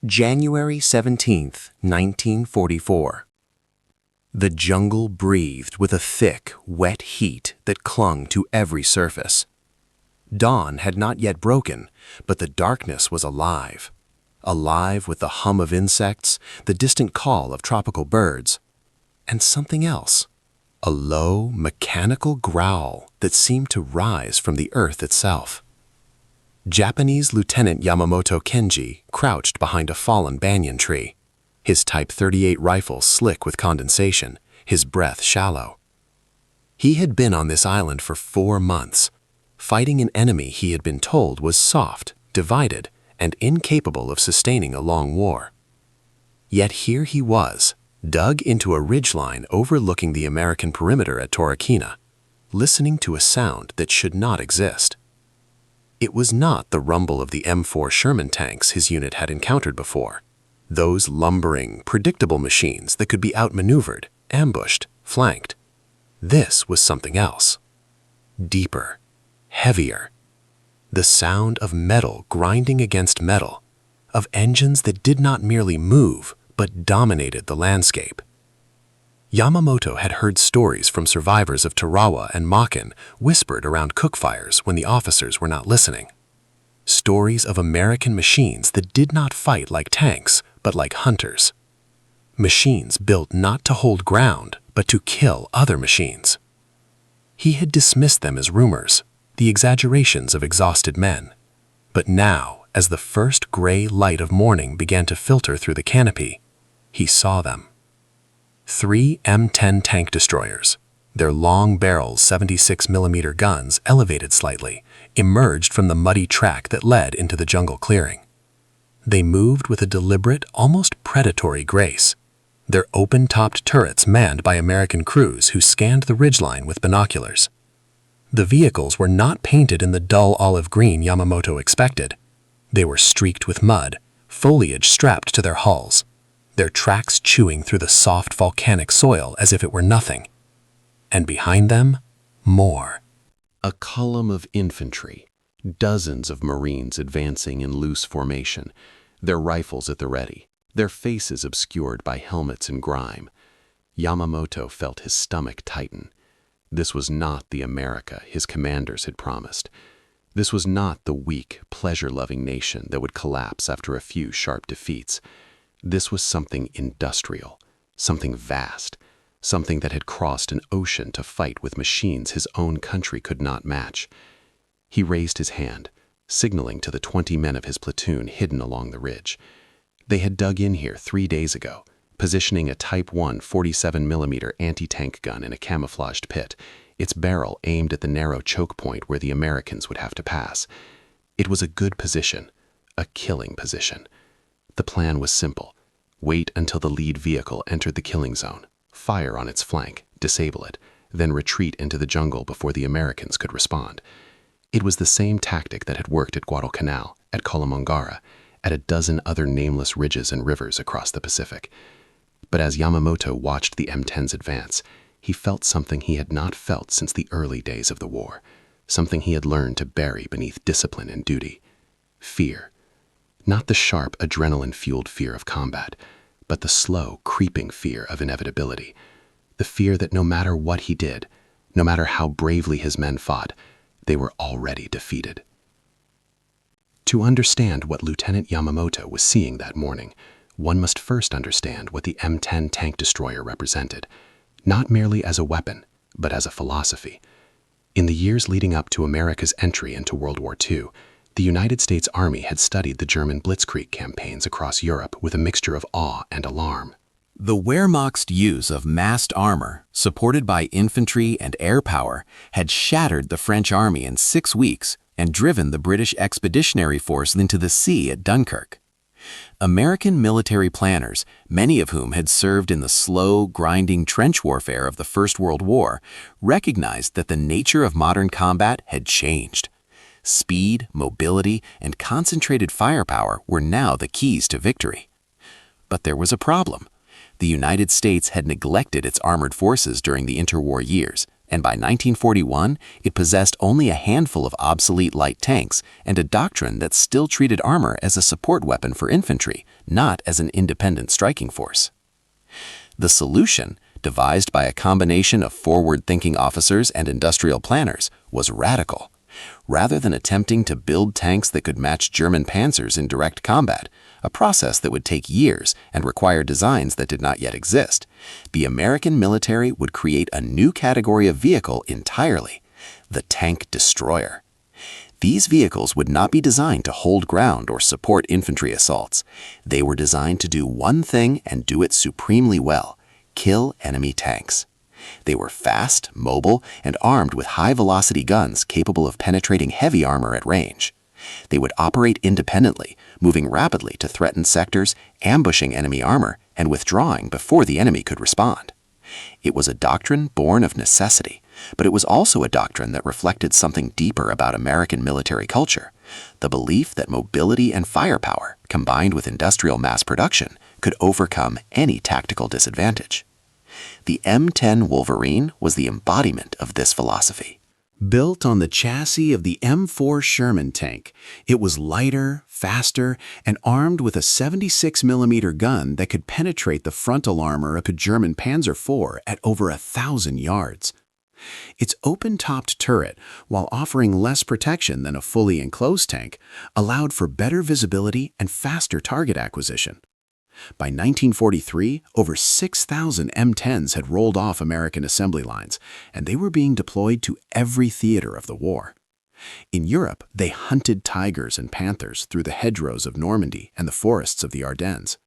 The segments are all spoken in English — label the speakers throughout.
Speaker 1: January 17th, 1944. The jungle breathed with a thick, wet heat that clung to every surface. Dawn had not yet broken, but the darkness was alive. Alive with the hum of insects, the distant call of tropical birds, and something else. A low, mechanical growl that seemed to rise from the earth itself. Japanese Lieutenant Yamamoto Kenji crouched behind a fallen banyan tree, his Type 38 rifle slick with condensation, his breath shallow. He had been on this island for 4 months, fighting an enemy he had been told was soft, divided, and incapable of sustaining a long war. Yet here he was, dug into a ridgeline overlooking the American perimeter at Torokina, listening to a sound that should not exist. It was not the rumble of the M4 Sherman tanks his unit had encountered before, those lumbering, predictable machines that could be outmaneuvered, ambushed, flanked. This was something else. Deeper, heavier. The sound of metal grinding against metal, of engines that did not merely move, but dominated the landscape. Yamamoto had heard stories from survivors of Tarawa and Makin whispered around cookfires when the officers were not listening. Stories of American machines that did not fight like tanks, but like hunters. Machines built not to hold ground, but to kill other machines. He had dismissed them as rumors, the exaggerations of exhausted men. But now, as the first gray light of morning began to filter through the canopy, he saw them. 3 M10 tank destroyers, their long barrels 76mm guns elevated slightly, emerged from the muddy track that led into the jungle clearing. They moved with a deliberate, almost predatory grace, their open-topped turrets manned by American crews who scanned the ridgeline with binoculars. The vehicles were not painted in the dull olive green Yamamoto expected. They were streaked with mud, foliage strapped to their hulls, their tracks chewing through the soft volcanic soil as if it were nothing. And behind them, more. A column of infantry, dozens of Marines advancing in loose formation, their rifles at the ready, their faces obscured by helmets and grime. Yamamoto felt his stomach tighten. This was not the America his commanders had promised. This was not the weak, pleasure-loving nation that would collapse after a few sharp defeats. This was something industrial, something vast, something that had crossed an ocean to fight with machines his own country could not match. He raised his hand, signaling to the 20 men of his platoon hidden along the ridge. They had dug in here 3 days ago, positioning a Type 1 47mm anti-tank gun in a camouflaged pit, its barrel aimed at the narrow choke point where the Americans would have to pass. It was a good position, a killing position. The plan was simple. Wait until the lead vehicle entered the killing zone, fire on its flank, disable it, then retreat into the jungle before the Americans could respond. It was the same tactic that had worked at Guadalcanal, at Colomangara, at a dozen other nameless ridges and rivers across the Pacific. But as Yamamoto watched the M10s advance, he felt something he had not felt since the early days of the war, something he had learned to bury beneath discipline and duty. Fear. Not the sharp, adrenaline-fueled fear of combat, but the slow, creeping fear of inevitability. The fear that no matter what he did, no matter how bravely his men fought, they were already defeated. To understand what Lieutenant Yamamoto was seeing that morning, one must first understand what the M10 tank destroyer represented, not merely as a weapon, but as a philosophy. In the years leading up to America's entry into World War II, the United States Army had studied the German Blitzkrieg campaigns across Europe with a mixture of awe and alarm.
Speaker 2: The Wehrmacht's use of massed armor, supported by infantry and air power, had shattered the French army in 6 weeks and driven the British Expeditionary Force into the sea at Dunkirk. American military planners, many of whom had served in the slow, grinding trench warfare of the First World War, recognized that the nature of modern combat had changed. Speed, mobility, and concentrated firepower were now the keys to victory. But there was a problem. The United States had neglected its armored forces during the interwar years, and by 1941, it possessed only a handful of obsolete light tanks and a doctrine that still treated armor as a support weapon for infantry, not as an independent striking force. The solution, devised by a combination of forward-thinking officers and industrial planners, was radical. Rather than attempting to build tanks that could match German panzers in direct combat, a process that would take years and require designs that did not yet exist, the American military would create a new category of vehicle entirely: the tank destroyer. These vehicles would not be designed to hold ground or support infantry assaults. They were designed to do one thing and do it supremely well: kill enemy tanks. They were fast, mobile, and armed with high-velocity guns capable of penetrating heavy armor at range. They would operate independently, moving rapidly to threatened sectors, ambushing enemy armor, and withdrawing before the enemy could respond. It was a doctrine born of necessity, but it was also a doctrine that reflected something deeper about American military culture: the belief that mobility and firepower, combined with industrial mass production, could overcome any tactical disadvantage. The M10 Wolverine was the embodiment of this philosophy.
Speaker 3: Built on the chassis of the M4 Sherman tank, it was lighter, faster, and armed with a 76mm gun that could penetrate the frontal armor of a German Panzer IV at over 1,000 yards. Its open-topped turret, while offering less protection than a fully enclosed tank, allowed for better visibility and faster target acquisition. By 1943, over 6,000 M10s had rolled off American assembly lines, and they were being deployed to every theater of the war. In Europe, they hunted tigers and panthers through the hedgerows of Normandy and the forests of the Ardennes.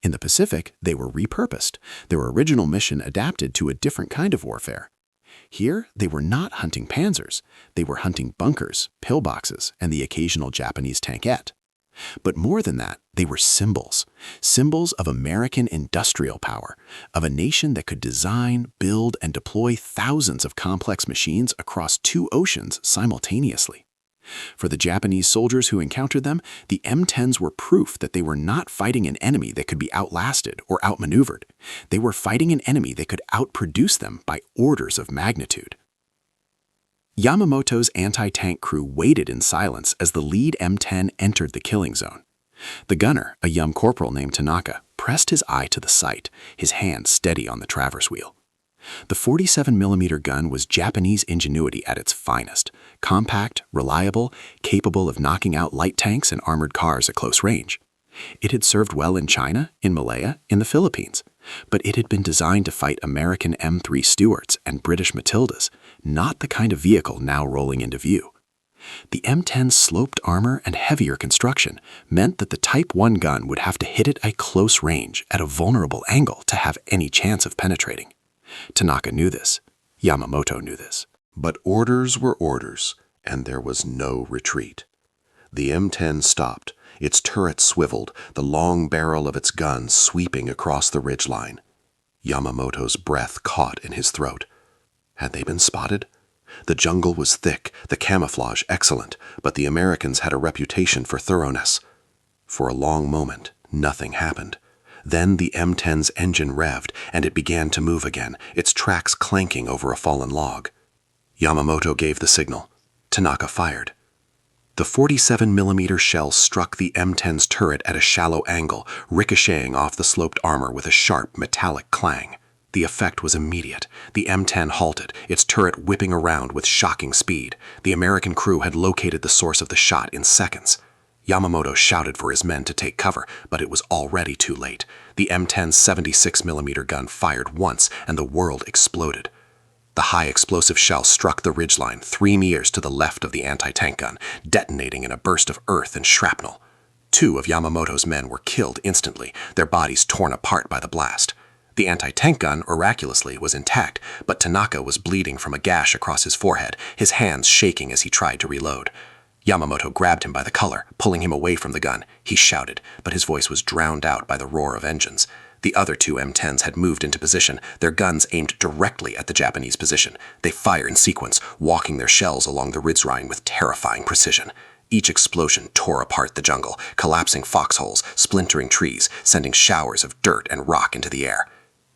Speaker 3: In the Pacific, they were repurposed, their original mission adapted to a different kind of warfare. Here, they were not hunting panzers, they were hunting bunkers, pillboxes, and the occasional Japanese tankette. But more than that, they were symbols of American industrial power, of a nation that could design, build, and deploy thousands of complex machines across 2 oceans simultaneously. For the Japanese soldiers who encountered them, the M10s were proof that they were not fighting an enemy that could be outlasted or outmaneuvered. They were fighting an enemy that could outproduce them by orders of magnitude. Yamamoto's anti-tank crew waited in silence as the lead M10 entered the killing zone. The gunner, a young corporal named Tanaka, pressed his eye to the sight, his hand steady on the traverse wheel. The 47mm gun was Japanese ingenuity at its finest: compact, reliable, capable of knocking out light tanks and armored cars at close range. It had served well in China, in Malaya, in the Philippines, but it had been designed to fight American M3 Stuarts and British Matildas, not the kind of vehicle now rolling into view. The M10's sloped armor and heavier construction meant that the Type 1 gun would have to hit it at close range at a vulnerable angle to have any chance of penetrating. Tanaka knew this. Yamamoto knew this.
Speaker 4: But orders were orders, and there was no retreat. The M10 stopped, its turret swiveled, the long barrel of its gun sweeping across the ridgeline. Yamamoto's breath caught in his throat. Had they been spotted? The jungle was thick, the camouflage excellent, but the Americans had a reputation for thoroughness. For a long moment, nothing happened. Then the M10's engine revved, and it began to move again, its tracks clanking over a fallen log. Yamamoto gave the signal. Tanaka fired. The 47mm shell struck the M10's turret at a shallow angle, ricocheting off the sloped armor with a sharp, metallic clang. The effect was immediate. The M10 halted, its turret whipping around with shocking speed. The American crew had located the source of the shot in seconds. Yamamoto shouted for his men to take cover, but it was already too late. The M10's 76mm gun fired once, and the world exploded. The high explosive shell struck the ridgeline 3 meters to the left of the anti-tank gun, detonating in a burst of earth and shrapnel. 2 of Yamamoto's men were killed instantly, their bodies torn apart by the blast. The anti-tank gun, miraculously, was intact, but Tanaka was bleeding from a gash across his forehead, his hands shaking as he tried to reload. Yamamoto grabbed him by the collar, pulling him away from the gun. He shouted, but his voice was drowned out by the roar of engines. The other 2 M10s had moved into position, their guns aimed directly at the Japanese position. They fired in sequence, walking their shells along the ridgeline with terrifying precision. Each explosion tore apart the jungle, collapsing foxholes, splintering trees, sending showers of dirt and rock into the air.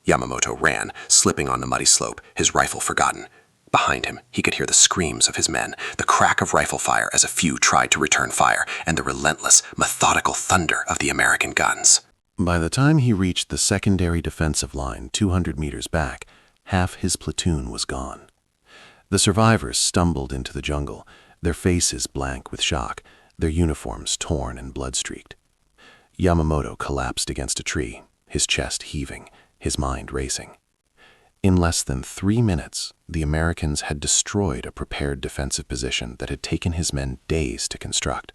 Speaker 4: Yamamoto ran, slipping on the muddy slope, his rifle forgotten.
Speaker 1: Behind him, he could hear the screams of his men, the crack of rifle fire as a few tried to return fire, and the relentless, methodical thunder of the American guns.
Speaker 3: By the time he reached the secondary defensive line 200 meters back, half his platoon was gone. The survivors stumbled into the jungle, their faces blank with shock, their uniforms torn and blood-streaked. Yamamoto collapsed against a tree, his chest heaving, his mind racing. In less than 3 minutes, the Americans had destroyed a prepared defensive position that had taken his men days to construct.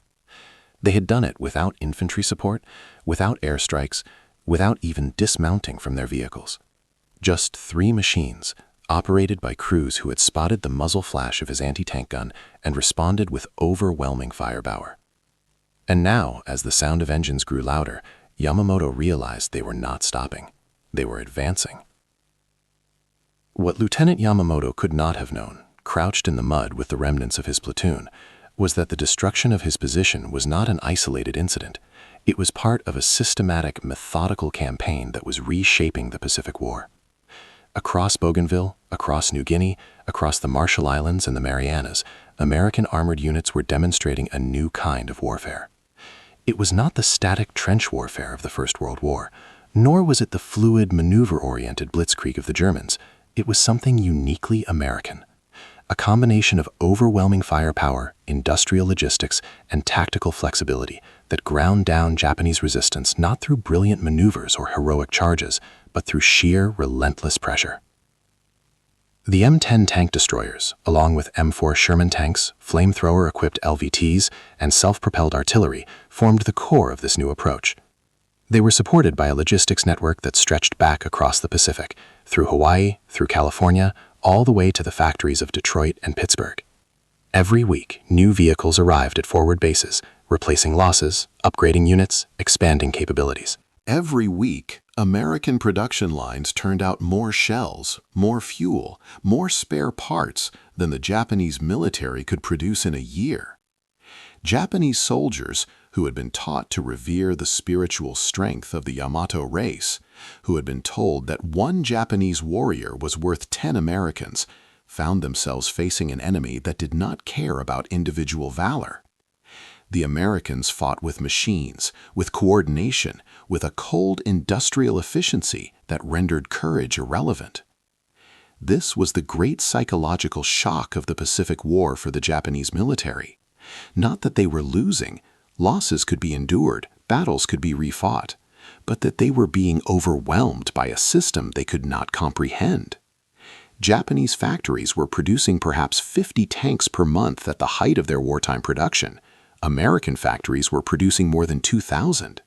Speaker 3: They had done it without infantry support, without airstrikes, without even dismounting from their vehicles. Just 3 machines, operated by crews who had spotted the muzzle flash of his anti-tank gun and responded with overwhelming firepower. And now, as the sound of engines grew louder, Yamamoto realized they were not stopping. They were advancing. What Lieutenant Yamamoto could not have known, crouched in the mud with the remnants of his platoon, was that the destruction of his position was not an isolated incident. It was part of a systematic, methodical campaign that was reshaping the Pacific War. Across Bougainville, across New Guinea, across the Marshall Islands and the Marianas, American armored units were demonstrating a new kind of warfare. It was not the static trench warfare of the First World War, nor was it the fluid, maneuver-oriented blitzkrieg of the Germans. It was something uniquely American. A combination of overwhelming firepower, industrial logistics, and tactical flexibility that ground down Japanese resistance not through brilliant maneuvers or heroic charges, but through sheer, relentless pressure. The M10 tank destroyers, along with M4 Sherman tanks, flamethrower-equipped LVTs, and self-propelled artillery, formed the core of this new approach. They were supported by a logistics network that stretched back across the Pacific, through Hawaii, through California, all the way to the factories of Detroit and Pittsburgh. Every week, new vehicles arrived at forward bases, replacing losses, upgrading units, expanding capabilities.
Speaker 4: Every week, American production lines turned out more shells, more fuel, more spare parts than the Japanese military could produce in a year. Japanese soldiers, who had been taught to revere the spiritual strength of the Yamato race, who had been told that one Japanese warrior was worth 10 Americans, found themselves facing an enemy that did not care about individual valor. The Americans fought with machines, with coordination, with a cold industrial efficiency that rendered courage irrelevant. This was the great psychological shock of the Pacific War for the Japanese military. Not that they were losing, losses could be endured, battles could be refought, but that they were being overwhelmed by a system they could not comprehend. Japanese factories were producing perhaps 50 tanks per month at the height of their wartime production. American factories were producing more than 2,000.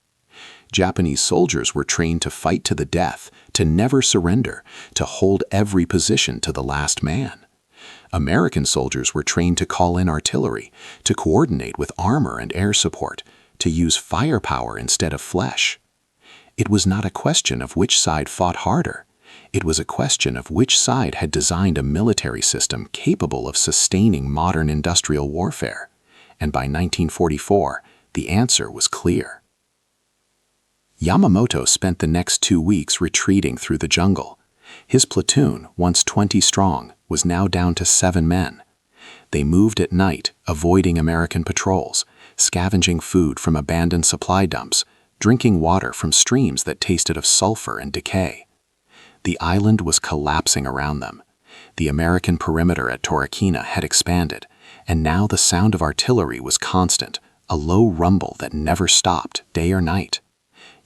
Speaker 4: Japanese soldiers were trained to fight to the death, to never surrender, to hold every position to the last man. American soldiers were trained to call in artillery, to coordinate with armor and air support, to use firepower instead of flesh. It was not a question of which side fought harder. It was a question of which side had designed a military system capable of sustaining modern industrial warfare. And by 1944, the answer was clear. Yamamoto spent the next 2 weeks retreating through the jungle. His platoon, once 20 strong, was now down to 7 men. They moved at night, avoiding American patrols, scavenging food from abandoned supply dumps, drinking water from streams that tasted of sulfur and decay. The island was collapsing around them. The American perimeter at Torquemada had expanded, and now the sound of artillery was constant, a low rumble that never stopped, day or night.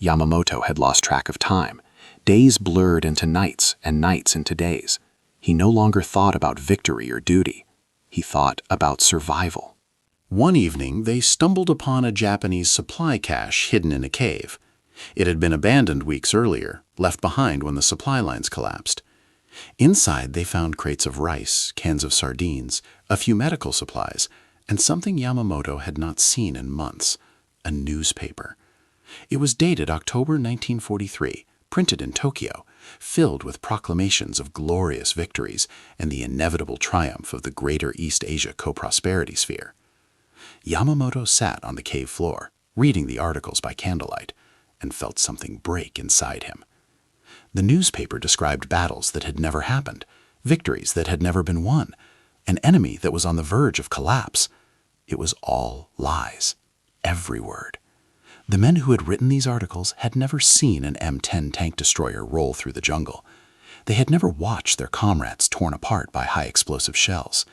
Speaker 4: Yamamoto had lost track of time. Days blurred into nights and nights into days. He no longer thought about victory or duty. He thought about survival.
Speaker 3: One evening, they stumbled upon a Japanese supply cache hidden in a cave. It had been abandoned weeks earlier, left behind when the supply lines collapsed. Inside, they found crates of rice, cans of sardines, a few medical supplies, and something Yamamoto had not seen in months, a newspaper. It was dated October 1943, printed in Tokyo, filled with proclamations of glorious victories and the inevitable triumph of the Greater East Asia Co-Prosperity Sphere. Yamamoto sat on the cave floor, reading the articles by candlelight, and felt something break inside him. The newspaper described battles that had never happened, victories that had never been won, an enemy that was on the verge of collapse. It was all lies. Every word. The men who had written these articles had never seen an M10 tank destroyer roll through the jungle. They had never watched their comrades torn apart by high-explosive shells.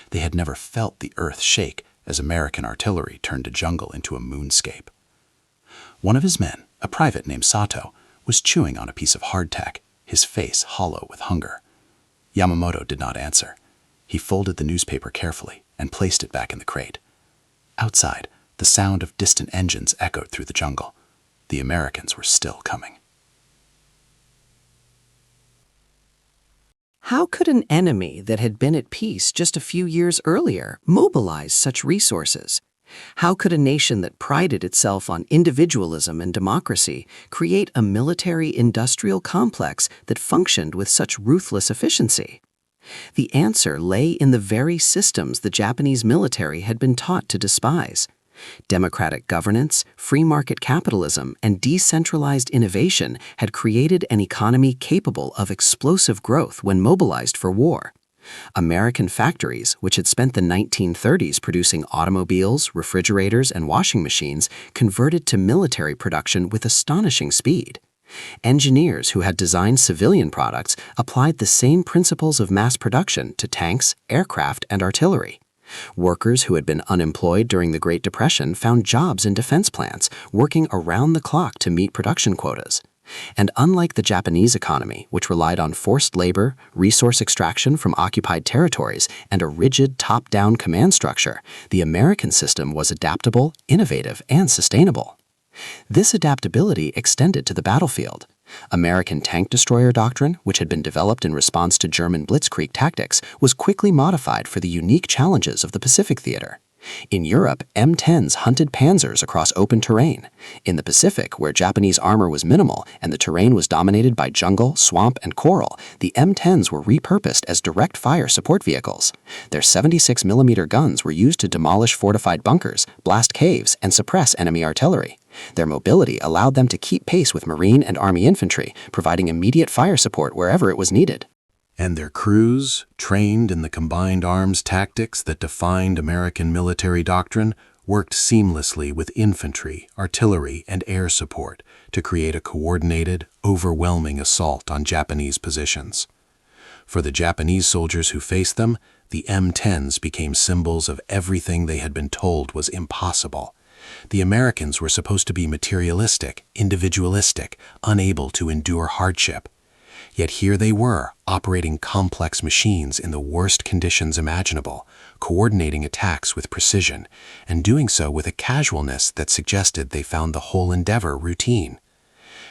Speaker 3: They had never felt the earth shake as American artillery turned a jungle into a moonscape. One of his men, a private named Sato, was chewing on a piece of hardtack, his face hollow with hunger. Yamamoto did not answer. He folded the newspaper carefully and placed it back in the crate. Outside, the sound of distant engines echoed through the jungle. The Americans were still coming.
Speaker 5: How could an enemy that had been at peace just a few years earlier mobilize such resources? How could a nation that prided itself on individualism and democracy create a military-industrial complex that functioned with such ruthless efficiency? The answer lay in the very systems the Japanese military had been taught to despise. Democratic governance, free market capitalism, and decentralized innovation had created an economy capable of explosive growth when mobilized for war. American factories, which had spent the 1930s producing automobiles, refrigerators, and washing machines, converted to military production with astonishing speed. Engineers who had designed civilian products applied the same principles of mass production to tanks, aircraft, and artillery. Workers who had been unemployed during the Great Depression found jobs in defense plants, working around the clock to meet production quotas. And unlike the Japanese economy, which relied on forced labor, resource extraction from occupied territories, and a rigid top-down command structure, the American system was adaptable, innovative, and sustainable. This adaptability extended to the battlefield. American tank destroyer doctrine, which had been developed in response to German blitzkrieg tactics, was quickly modified for the unique challenges of the Pacific theater. In Europe, M10s hunted panzers across open terrain. In the Pacific, where Japanese armor was minimal and the terrain was dominated by jungle, swamp, and coral, the M10s were repurposed as direct fire support vehicles. Their 76mm guns were used to demolish fortified bunkers, blast caves, and suppress enemy artillery. Their mobility allowed them to keep pace with Marine and Army infantry, providing immediate fire support wherever it was needed.
Speaker 1: And their crews, trained in the combined arms tactics that defined American military doctrine, worked seamlessly with infantry, artillery, and air support to create a coordinated, overwhelming assault on Japanese positions. For the Japanese soldiers who faced them, the M10s became symbols of everything they had been told was impossible. The Americans were supposed to be materialistic, individualistic, unable to endure hardship. Yet here they were, operating complex machines in the worst conditions imaginable, coordinating attacks with precision, and doing so with a casualness that suggested they found the whole endeavor routine.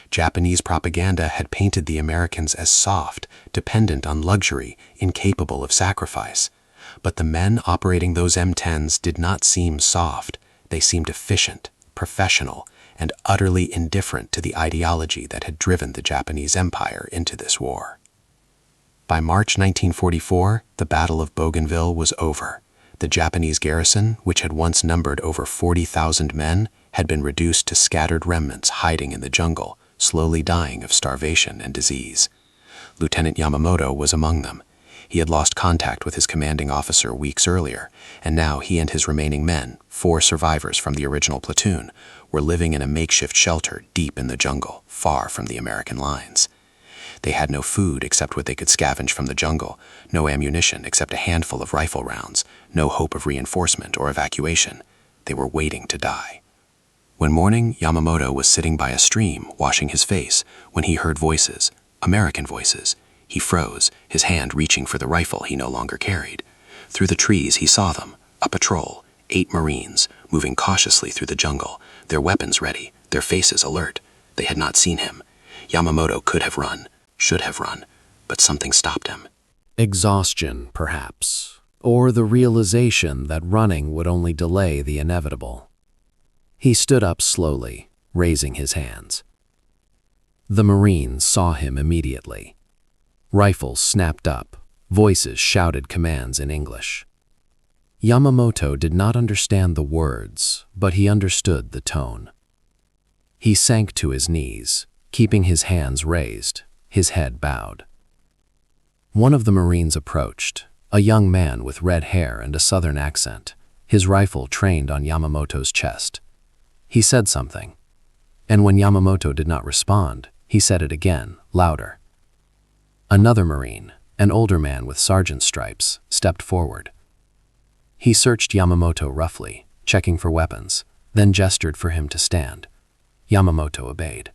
Speaker 1: Japanese propaganda had painted the Americans as soft, dependent on luxury, incapable of sacrifice. But the men operating those M10s did not seem soft. They seemed efficient, professional, and utterly indifferent to the ideology that had driven the Japanese Empire into this war. By March 1944, the Battle of Bougainville was over. The Japanese garrison, which had once numbered over 40,000 men, had been reduced to scattered remnants hiding in the jungle, slowly dying of starvation and disease. Lieutenant Yamamoto was among them. He had lost contact with his commanding officer weeks earlier, and now he and his remaining men, 4 survivors from the original platoon, were living in a makeshift shelter deep in the jungle, far from the American lines. They had no food except what they could scavenge from the jungle, no ammunition except a handful of rifle rounds, no hope of reinforcement or evacuation. They were waiting to die. When morning, Yamamoto was sitting by a stream, washing his face, when he heard voices, American voices. He froze, his hand reaching for the rifle he no longer carried. Through the trees he saw them, a patrol, 8 Marines, moving cautiously through the jungle, their weapons ready, their faces alert. They had not seen him. Yamamoto could have run, should have run, but something stopped him.
Speaker 2: Exhaustion, perhaps, or the realization that running would only delay the inevitable. He stood up slowly, raising his hands. The Marines saw him immediately. Rifles snapped up, voices shouted commands in English. Yamamoto did not understand the words, but he understood the tone. He sank to his knees, keeping his hands raised, his head bowed.
Speaker 1: One of the Marines approached, a young man with red hair and a southern accent, his rifle trained on Yamamoto's chest. He said something, and when Yamamoto did not respond, he said it again, louder. Another Marine, an older man with sergeant's stripes, stepped forward. He searched Yamamoto roughly, checking for weapons, then gestured for him to stand. Yamamoto obeyed.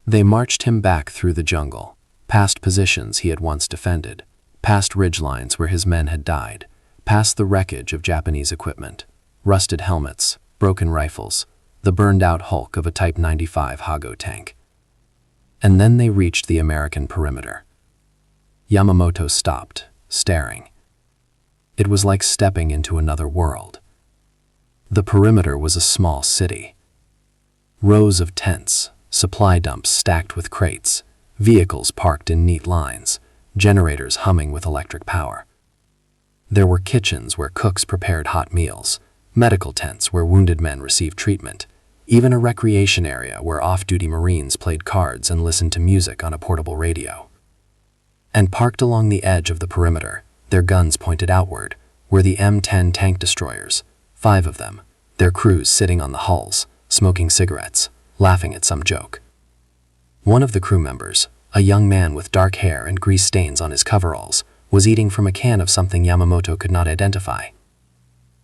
Speaker 1: They marched him back through the jungle, past positions he had once defended, past ridgelines where his men had died, past the wreckage of Japanese equipment, rusted helmets, broken rifles, the burned-out hulk of a Type 95 Hago tank. And then they reached the American perimeter. Yamamoto stopped, staring. It was like stepping into another world. The perimeter was a small city. Rows of tents, supply dumps stacked with crates, vehicles parked in neat lines, generators humming with electric power. There were kitchens where cooks prepared hot meals, medical tents where wounded men received treatment, even a recreation area where off-duty Marines played cards and listened to music on a portable radio. And parked along the edge of the perimeter, their guns pointed outward, were the M10 tank destroyers, 5 of them, their crews sitting on the hulls, smoking cigarettes, laughing at some joke. One of the crew members, a young man with dark hair and grease stains on his coveralls, was eating from a can of something Yamamoto could not identify.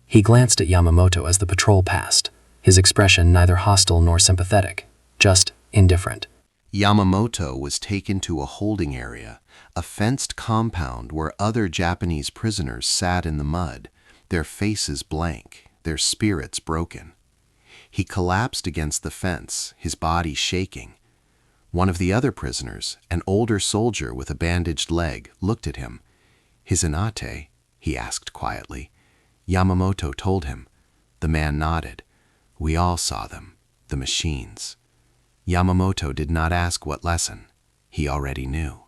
Speaker 1: He glanced at Yamamoto as the patrol passed, his expression neither hostile nor sympathetic, just indifferent.
Speaker 3: Yamamoto was taken to a holding area, a fenced compound where other Japanese prisoners sat in the mud, their faces blank, their spirits broken. He collapsed against the fence, his body shaking. One of the other prisoners, an older soldier with a bandaged leg, looked at him. "His Inate?" he asked quietly. Yamamoto told him. The man nodded. "We all saw them, the machines." Yamamoto did not ask what lesson. He already knew.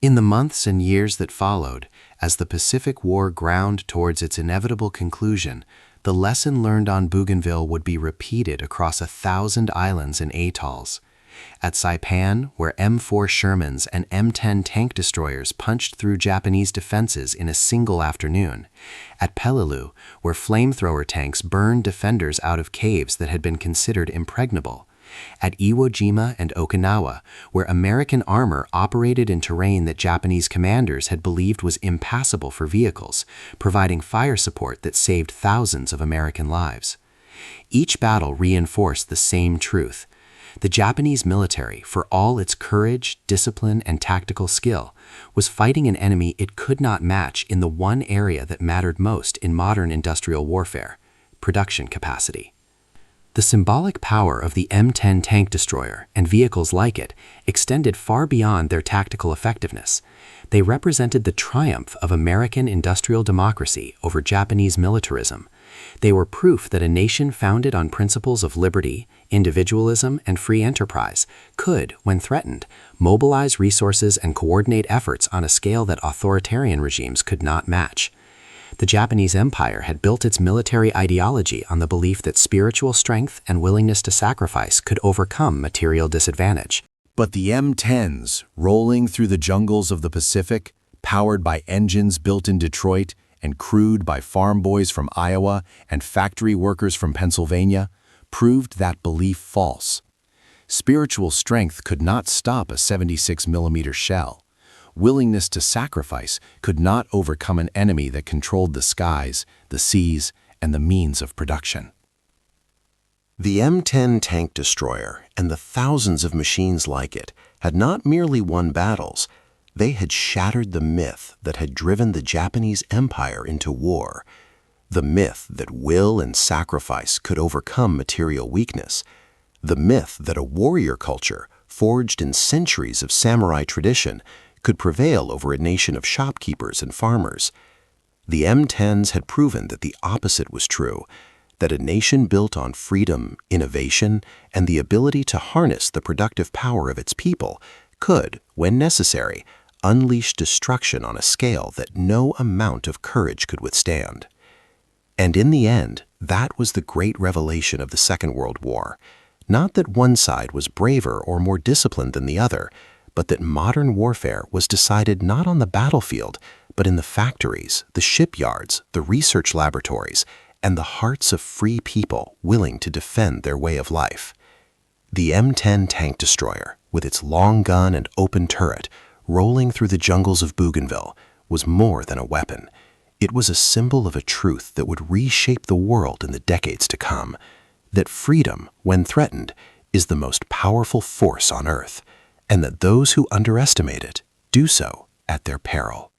Speaker 3: In the months and years that followed, as the Pacific War ground towards its inevitable conclusion, the lesson learned on Bougainville would be repeated across 1,000 islands and atolls. At Saipan, where M4 Shermans and M10 tank destroyers punched through Japanese defenses in a single afternoon. At Peleliu, where flamethrower tanks burned defenders out of caves that had been considered impregnable. At Iwo Jima and Okinawa, where American armor operated in terrain that Japanese commanders had believed was impassable for vehicles, providing fire support that saved thousands of American lives. Each battle reinforced the same truth. The Japanese military, for all its courage, discipline, and tactical skill, was fighting an enemy it could not match in the one area that mattered most in modern industrial warfare: production capacity. The symbolic power of the M10 tank destroyer and vehicles like it extended far beyond their tactical effectiveness. They represented the triumph of American industrial democracy over Japanese militarism. They were proof that a nation founded on principles of liberty, individualism, and free enterprise could, when threatened, mobilize resources and coordinate efforts on a scale that authoritarian regimes could not match. The Japanese Empire had built its military ideology on the belief that spiritual strength and willingness to sacrifice could overcome material disadvantage.
Speaker 2: But the M10s, rolling through the jungles of the Pacific, powered by engines built in Detroit and crewed by farm boys from Iowa and factory workers from Pennsylvania, proved that belief false. Spiritual strength could not stop a 76mm shell. Willingness to sacrifice could not overcome an enemy that controlled the skies, the seas, and the means of production.
Speaker 3: The M10 tank destroyer and the thousands of machines like it had not merely won battles, they had shattered the myth that had driven the Japanese Empire into war. The myth that will and sacrifice could overcome material weakness. The myth that a warrior culture, forged in centuries of samurai tradition, could prevail over a nation of shopkeepers and farmers. The M10s had proven that the opposite was true, that a nation built on freedom, innovation, and the ability to harness the productive power of its people could, when necessary, unleash destruction on a scale that no amount of courage could withstand. And in the end, that was the great revelation of the Second World War. Not that one side was braver or more disciplined than the other,
Speaker 1: but that modern warfare was decided not on the battlefield, but in the factories, the shipyards, the research laboratories, and the hearts of free people willing to defend their way of life. The M10 tank destroyer, with its long gun and open turret, rolling through the jungles of Bougainville, was more than a weapon. It was a symbol of a truth that would reshape the world in the decades to come, that freedom, when threatened, is the most powerful force on earth, and that those who underestimate it do so at their peril.